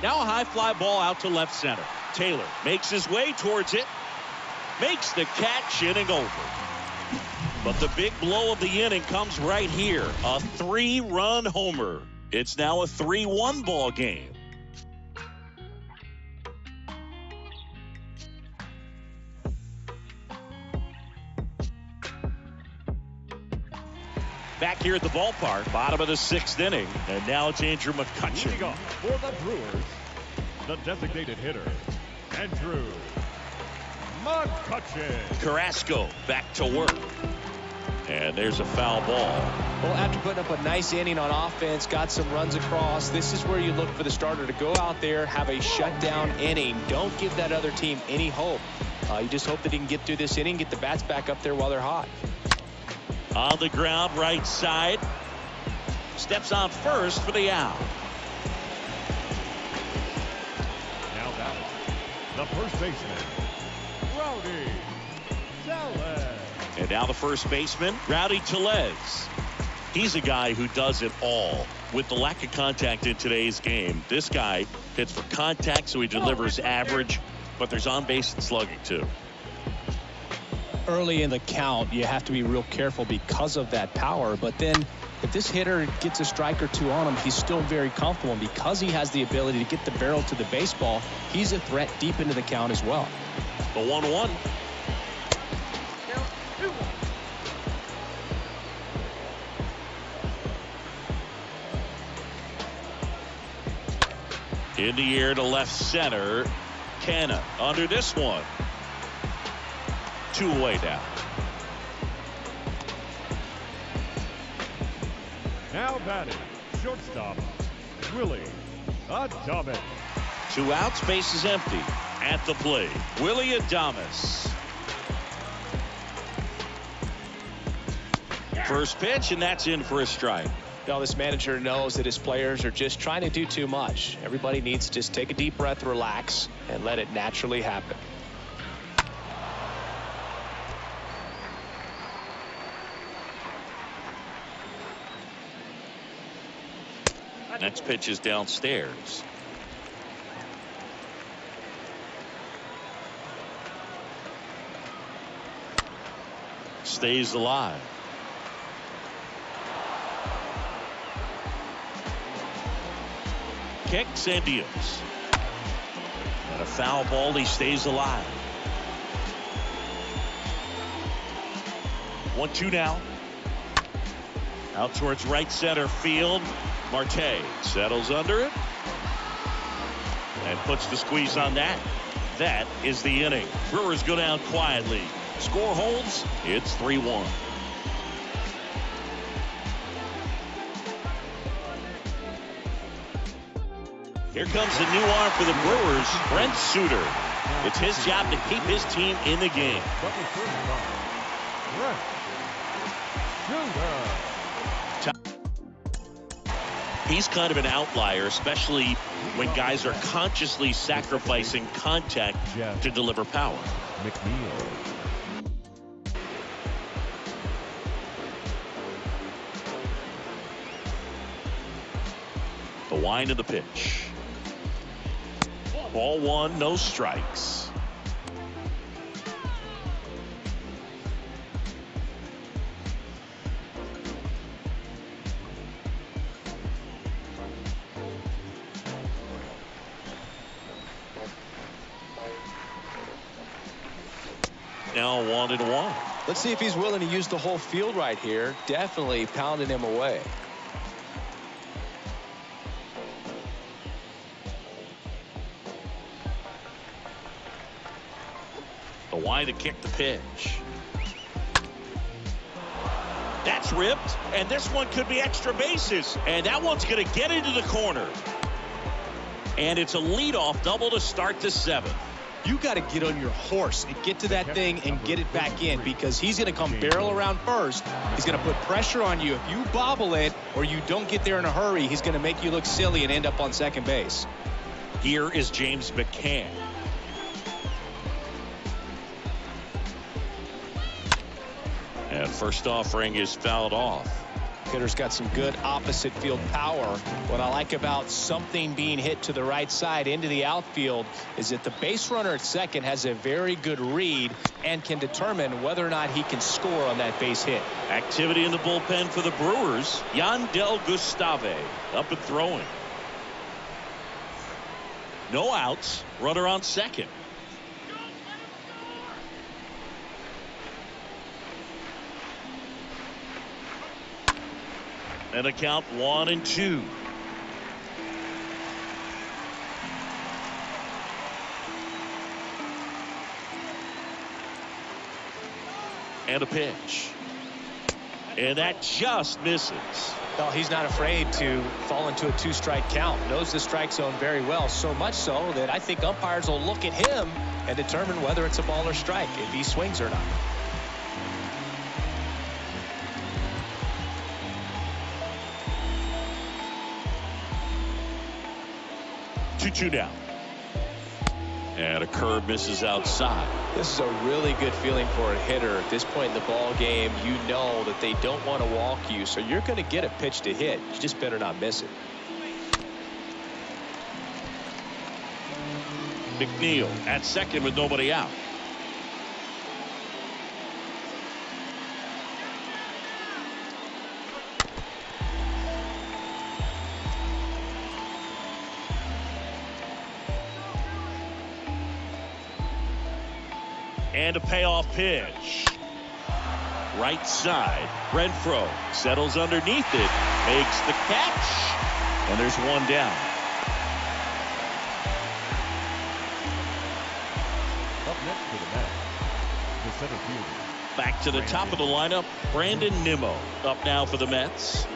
Now a high fly ball out to left center. Taylor makes his way towards it. Makes the catch, inning over. But the big blow of the inning comes right here. A 3-run homer. It's now a 3-1 ball game. Back here at the ballpark, bottom of the 6th inning. And now it's Andrew Mccutchen. Leading off for the Brewers, the designated hitter, Andrew Mccutchen. Carrasco back to work. And there's a foul ball. Well, after putting up a nice inning on offense, got some runs across, this is where you look for the starter to go out there, have a shutdown inning. Don't give that other team any hope. You just hope that he can get through this inning, get the bats back up there while they're hot. On the ground, right side. Steps on first for the out. Now batting, the first baseman, Rowdy Tellez. And now the first baseman, Rowdy Tellez. He's a guy who does it all. With the lack of contact in today's game, this guy hits for contact, so he delivers average, but there's on base and slugging too. Early in the count, you have to be real careful because of that power. But then if this hitter gets a strike or two on him, he's still very comfortable. And because he has the ability to get the barrel to the baseball, he's a threat deep into the count as well. The 1-1. In the air to left center. Canha under this one. 2 away now. Now batting, shortstop, Willie Adames. 2 outs, base is empty. At the plate, Willie Adames. First pitch, and that's in for a strike. Now, this manager knows that his players are just trying to do too much. Everybody needs to just take a deep breath, relax, and let it naturally happen. Next pitch is downstairs. Stays alive. Kicks and deals. And a foul ball. He stays alive. 1-2 now. Out towards right center field. Marte settles under it and puts the squeeze on that. That is the inning. Brewers go down quietly. Score holds. It's 3-1. Here comes the new arm for the Brewers, Brent Suter. It's his job to keep his team in the game. He's kind of an outlier, especially when guys are consciously sacrificing contact to deliver power. The wind of the pitch. Ball one, no strikes. Now 1-1. Let's see if he's willing to use the whole field right here. Definitely pounding him away. The wide to kick the pitch. That's ripped, and this one could be extra bases, and that one's going to get into the corner. And it's a leadoff double to start the seventh. You got to get on your horse and get to that thing and get it back in, because he's going to come barrel around first. He's going to put pressure on you. If you bobble it or you don't get there in a hurry, he's going to make you look silly and end up on second base. Here is James McCann. And first offering is fouled off. Hitter's got some good opposite field power. What I like about something being hit to the right side into the outfield is that the base runner at second has a very good read and can determine whether or not he can score on that base hit. Activity in the bullpen for the Brewers. Yandel Gustave up and throwing. No outs. Runner on second. And a count 1-2. And a pitch. And that just misses. Well, he's not afraid to fall into a two-strike count. Knows the strike zone very well, so much so that I think umpires will look at him and determine whether it's a ball or strike, if he swings or not. 2-2 now. And a curve misses outside. This is a really good feeling for a hitter. At this point in the ball game, you know that they don't want to walk you, so you're going to get a pitch to hit. You just better not miss it. McNeil at second with nobody out. And a payoff pitch. Right side. Renfroe settles underneath it. Makes the catch. And there's one down. Up next to the bat, the center fielder. Back to the top of the lineup. Brandon Nimmo up now for the Mets.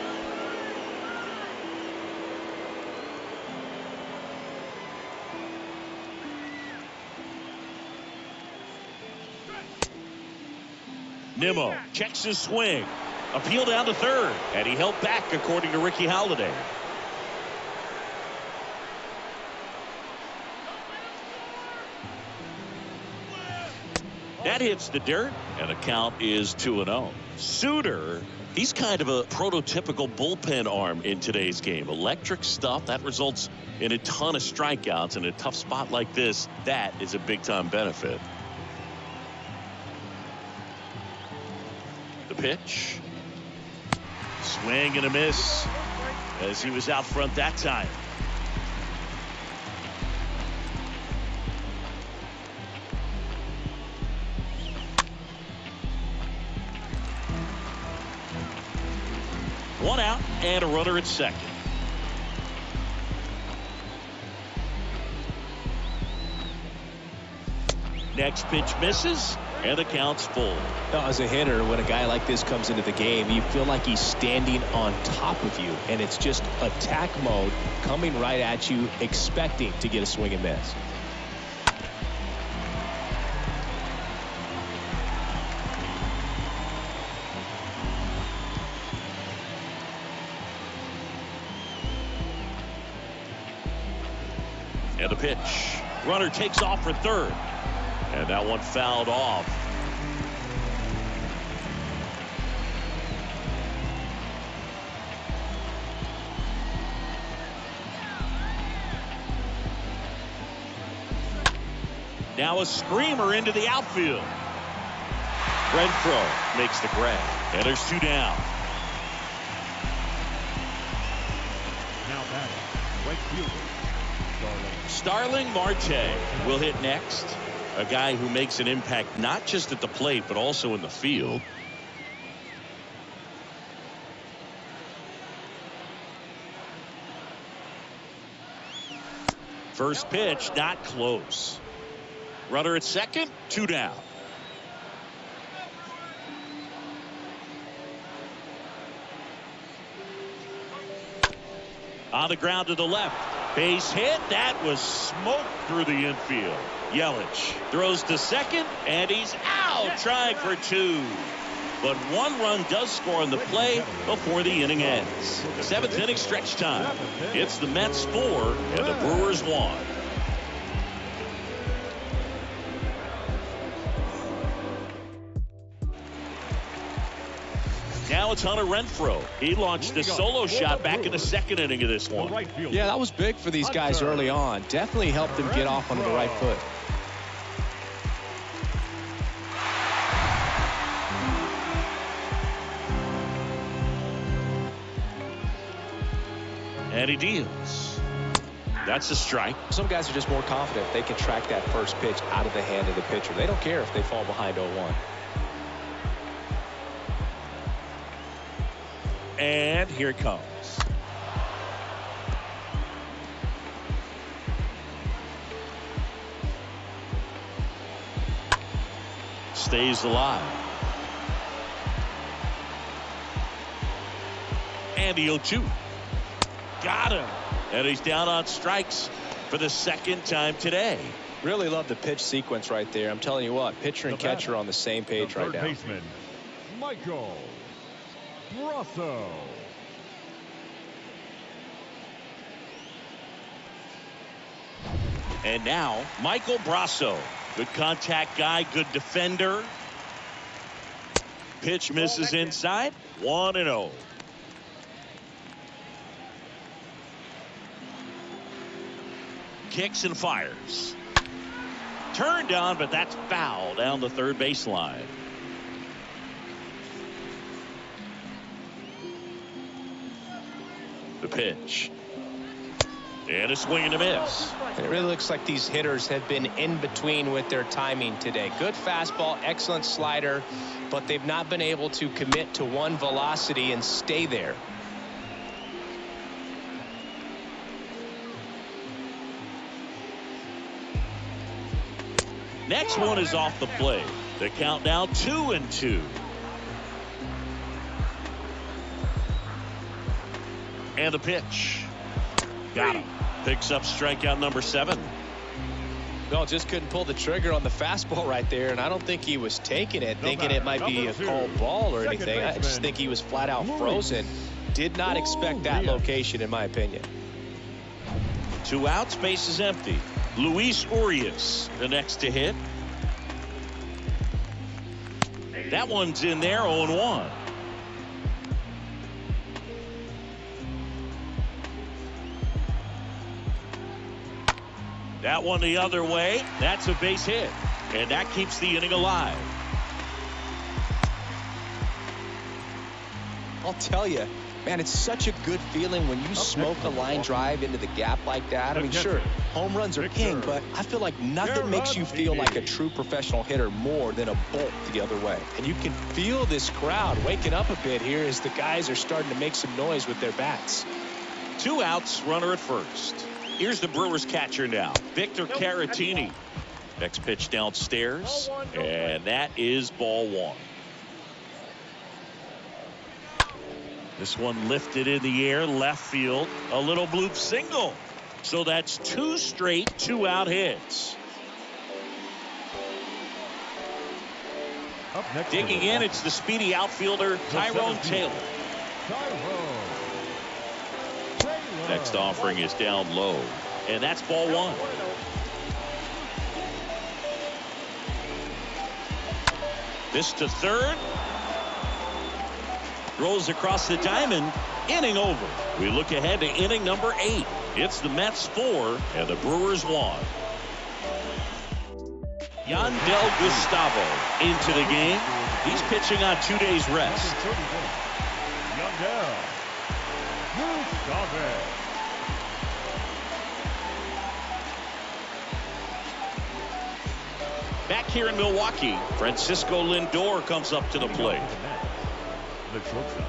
Nimmo checks his swing. Appeal down to third, and he held back according to Ricky Halladay. That hits the dirt, and the count is 2-0. Suter, he's kind of a prototypical bullpen arm in today's game. Electric stuff that results in a ton of strikeouts. In a tough spot like this, that is a big-time benefit. The pitch. Swing and a miss as he was out front that time. One out and a runner at second. Next pitch misses, and the count's full. Now, as a hitter, when a guy like this comes into the game, you feel like he's standing on top of you, and it's just attack mode coming right at you, expecting to get a swing and miss. And the pitch. Runner takes off for third. And that one fouled off. Now a screamer into the outfield. Renfroe makes the grab. And there's two down. Now batting, right fielder, Starling Marte will hit next. A guy who makes an impact not just at the plate but also in the field. First pitch not close. Runner at second, two down. On the ground to the left. Base hit. That was smoke through the infield. Yelich throws to second, and he's out trying for two. But one run does score on the play before the inning ends. Seventh inning stretch time. It's the Mets 4 and the Brewers 1. Now it's Hunter Renfroe. He launched a solo shot back in the second inning of this one. Yeah, that was big for these guys early on. Definitely helped them get off onto the right foot. And he deals. That's a strike. Some guys are just more confident they can track that first pitch out of the hand of the pitcher. They don't care if they fall behind 0-1. And here it comes. Stays alive. And the 0-2. Got him. And he's down on strikes for the second time today. Really love the pitch sequence right there. I'm telling you what, pitcher and catcher on the same page right now. Baseman, Michael Brasso. And now Michael Brasso. Good contact guy, good defender. Pitch misses inside. 1-0. Kicks and fires. Turned on, but that's foul down the third baseline. The pitch. And a swing and a miss. And it really looks like these hitters have been in between with their timing today. Good fastball, excellent slider, but they've not been able to commit to one velocity and stay there. Next one is off the plate. The count now 2-2. And the pitch. Got him. Picks up strikeout number 7. No, just couldn't pull the trigger on the fastball right there, and I don't think he was taking it, thinking it might be a called ball or anything. I just think he was flat out frozen. Did not expect that location, in my opinion. 2 outs, base is empty. Luis Urias, the next to hit. That one's in there, 0-1. That one the other way. That's a base hit. And that keeps the inning alive. I'll tell you, man, it's such a good feeling when you smoke a line drive into the gap like that. I mean, sure, home runs are king, but I feel like nothing makes you feel like a true professional hitter more than a bolt the other way. And you can feel this crowd waking up a bit here as the guys are starting to make some noise with their bats. 2 outs, runner at first. Here's the Brewers catcher now, Victor Caratini. Next pitch downstairs, and that is ball 1. This one lifted in the air, left field, a little bloop single. So that's 2 straight 2-out hits. Digging in, it's the speedy outfielder, Tyrone Taylor. Next offering is down low, and that's ball 1. This to third. Rolls across the diamond. Inning over. We look ahead to inning number 8. It's the Mets 4 and the Brewers 1. Yandel Gustavo into the game. He's pitching on 2 days rest. Yandel Gustavo. Back here in Milwaukee, Francisco Lindor comes up to the plate. The shortstop,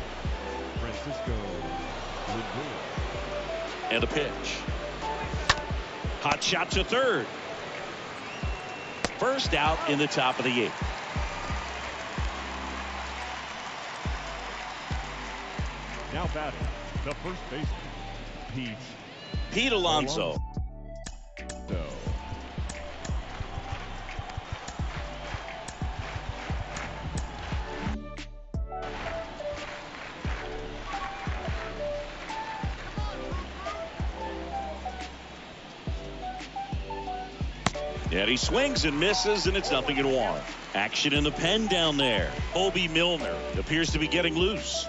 Francisco Lindor. And a pitch. Hot shot to third. First out in the top of the 8th. Now batting, the first baseman, Pete Alonso. And he swings and misses, and it's 0-1. Action in the pen down there. Obi Milner appears to be getting loose.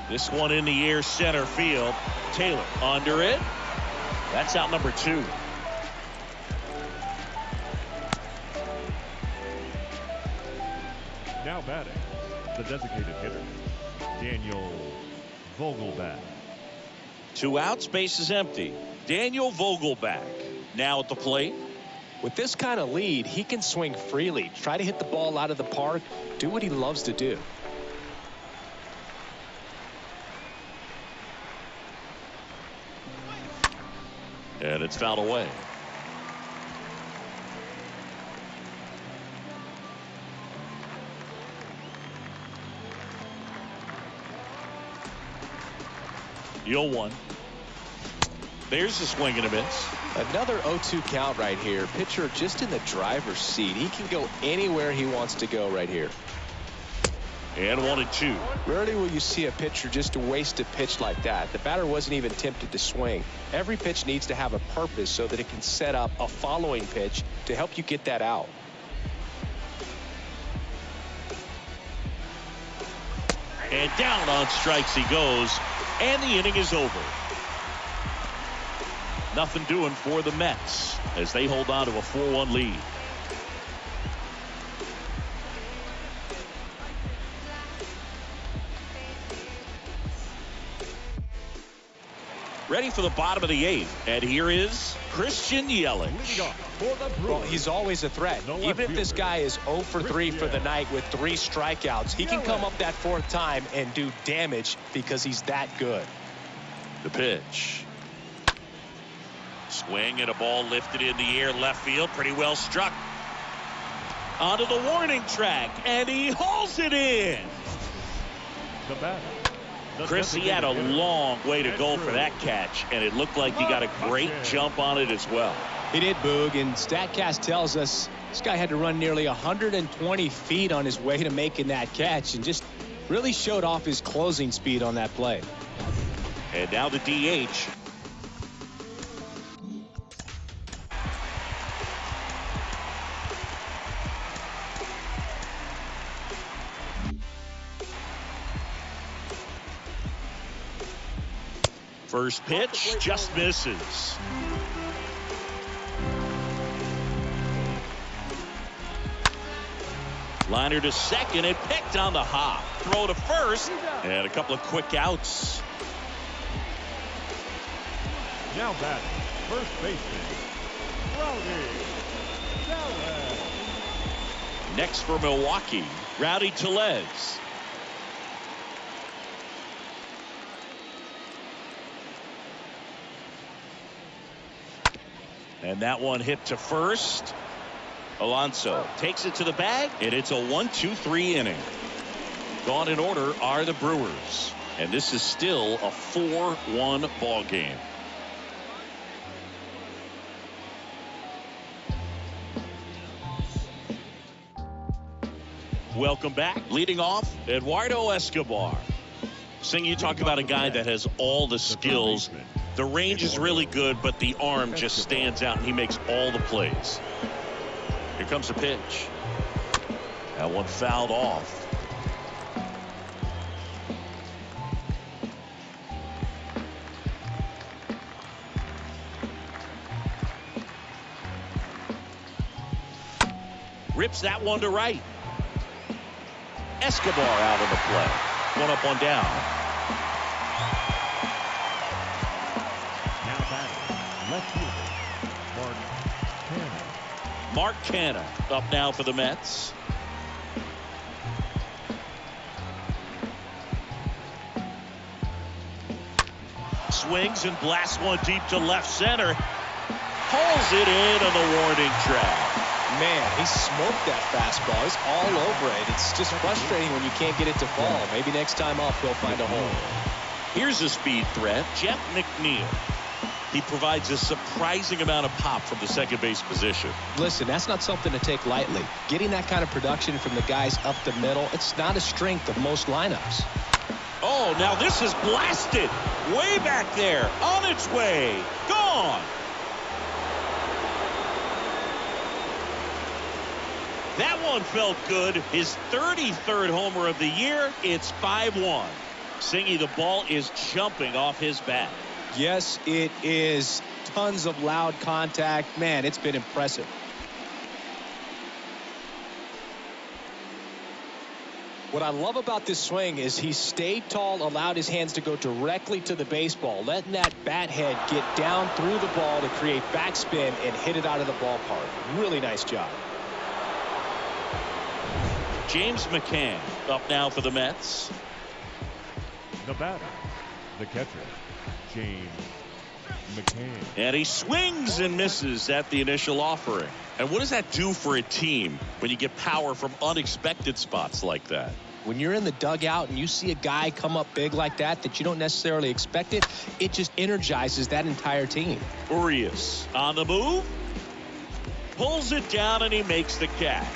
This one in the air, center field. Taylor under it. That's out number 2. Now batting, the designated hitter, Daniel Vogelbach. 2 outs, base is empty. Daniel Vogelbach now at the plate. With this kind of lead, he can swing freely, try to hit the ball out of the park, do what he loves to do. And it's fouled away. The 0-1. There's a swing and a miss. Another 0-2 count right here. Pitcher just in the driver's seat. He can go anywhere he wants to go right here. And 1-2. Rarely will you see a pitcher just waste a pitch like that. The batter wasn't even tempted to swing. Every pitch needs to have a purpose so that it can set up a following pitch to help you get that out. And down on strikes he goes. And the inning is over. Nothing doing for the Mets as they hold on to a 4-1 lead. Ready for the bottom of the 8th. And here is Christian Yelich. Well, he's always a threat. Even if this guy is 0 for 3 for the night with 3 strikeouts, he can come up that 4th time and do damage because he's that good. The pitch. Swing and a ball lifted in the air, left field, pretty well struck. Onto the warning track, and he hauls it in. The batter. Chris, he had a long way to go for that catch, and it looked like he got a great jump on it as well. He did, Boog, and StatCast tells us this guy had to run nearly 120 feet on his way to making that catch, and just really showed off his closing speed on that play. And now the DH. First pitch just misses. Liner to second, and picked on the hop. Throw to first, and a couple of quick outs. Now batting, first baseman, Rowdy Tellez. Next for Milwaukee, Rowdy Tellez. And that one hit to first. Alonso takes it to the bag, and it's a 1-2-3 inning. Gone in order are the Brewers, and this is still a 4-1 ball game. Welcome back. Leading off, Eduardo Escobar. Sing, you talk about a guy that has all the skills. The range is really good, but the arm just stands out, and he makes all the plays. Here comes the pitch. That one fouled off. Rips that one to right. Escobar out of the play. One up, one down. Now batting, left fielder, Mark Canha up now for the Mets. Swings and blasts one deep to left center. Pulls it in on the warning track. Man, he smoked that fastball. He's all over it. It's just frustrating when you can't get it to fall. Maybe next time off he'll find a hole. Here's a speed threat, Jeff McNeil. He provides a surprising amount of pop from the second base position. Listen, that's not something to take lightly. Getting that kind of production from the guys up the middle, it's not a strength of most lineups. Oh, now this is blasted. Way back there. On its way. Gone. That one felt good. His 33rd homer of the year. It's 5-1. Singy, the ball is jumping off his bat. Yes, it is. Tons of loud contact. Man, it's been impressive. What I love about this swing is he stayed tall, allowed his hands to go directly to the baseball, letting that bat head get down through the ball to create backspin and hit it out of the ballpark. Really nice job. James McCann up now for the Mets. the batter, the catcher, James McCann. And he swings and misses at the initial offering. And what does that do for a team when you get power from unexpected spots like that? When you're in the dugout and you see a guy come up big like that you don't necessarily expect it, it just energizes that entire team. Urias on the move, pulls it down, and he makes the catch.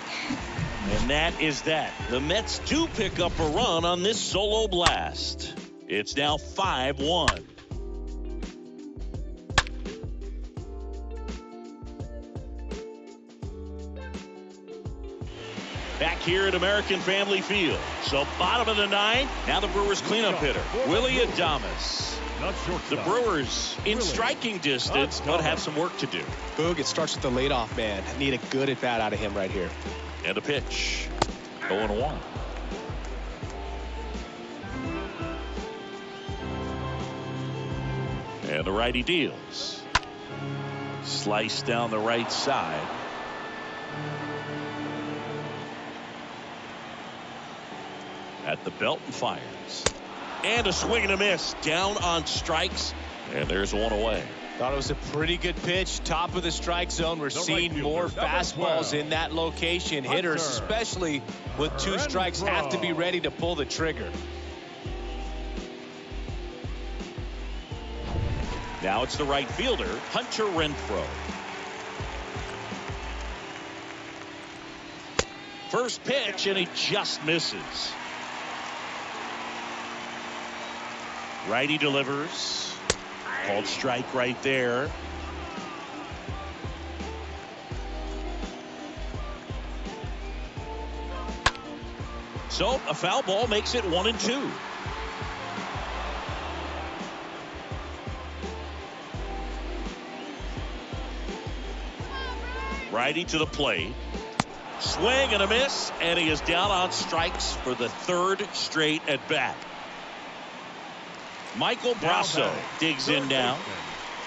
And that is that. The Mets do pick up a run on this solo blast. It's now 5-1. Back here at American Family Field. So bottom of the ninth. Now the Brewers cleanup hitter, Willie Adames. The Brewers in striking distance, but have some work to do. Boog, it starts with the leadoff man. Need a good at bat out of him right here. And a pitch. 0-1. And the righty deals. Slice down the right side. At the belt and fires. And a swing and a miss. Down on strikes. And there's one away. Thought it was a pretty good pitch, top of the strike zone. We're seeing more fastballs in that location. Hitters, especially with 2 strikes, have to be ready to pull the trigger. Now it's the right fielder, Hunter Renfroe. First pitch, and he just misses. Righty delivers. Called strike right there. So a foul ball makes it 1-2. Righty to the plate. Swing and a miss, and he is down on strikes for the 3rd straight at bat. Michael Brasso digs in now.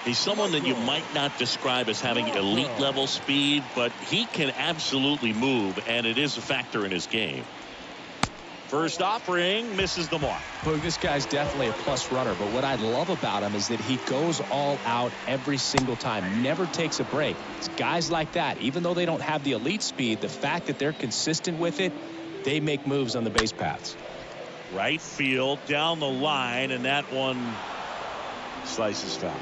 He's someone that you might not describe as having elite level speed, but he can absolutely move, and it is a factor in his game. First offering misses the mark. Look, this guy's definitely a plus runner, but what I love about him is that he goes all out every single time, never takes a break. It's guys like that, even though they don't have the elite speed, the fact that they're consistent with it, they make moves on the base paths. Right field down the line, and that one slices foul.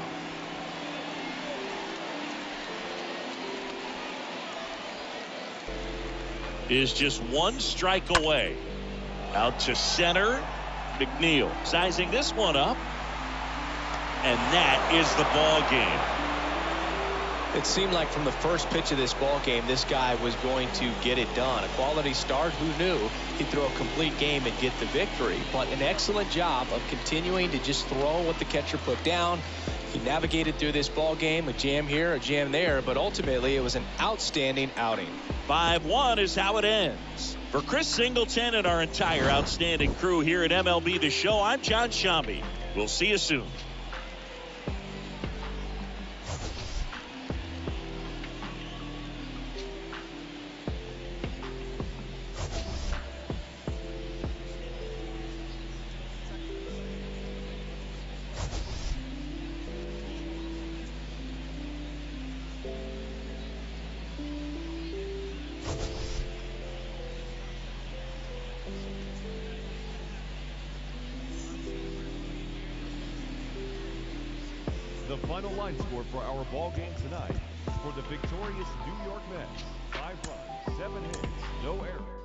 Is just 1 strike away. Out to center. McNeil sizing this one up, and that is the ball game. It seemed like from the first pitch of this ball game, this guy was going to get it done. A quality start. Who knew he'd throw a complete game and get the victory? But an excellent job of continuing to just throw what the catcher put down. He navigated through this ball game, a jam here, a jam there, but ultimately it was an outstanding outing. 5-1 is how it ends. For Chris Singleton and our entire outstanding crew here at MLB The Show, I'm John Shambi. We'll see you soon. The final line score for our ball game tonight. For the victorious New York Mets, 5 runs, 7 hits, no errors.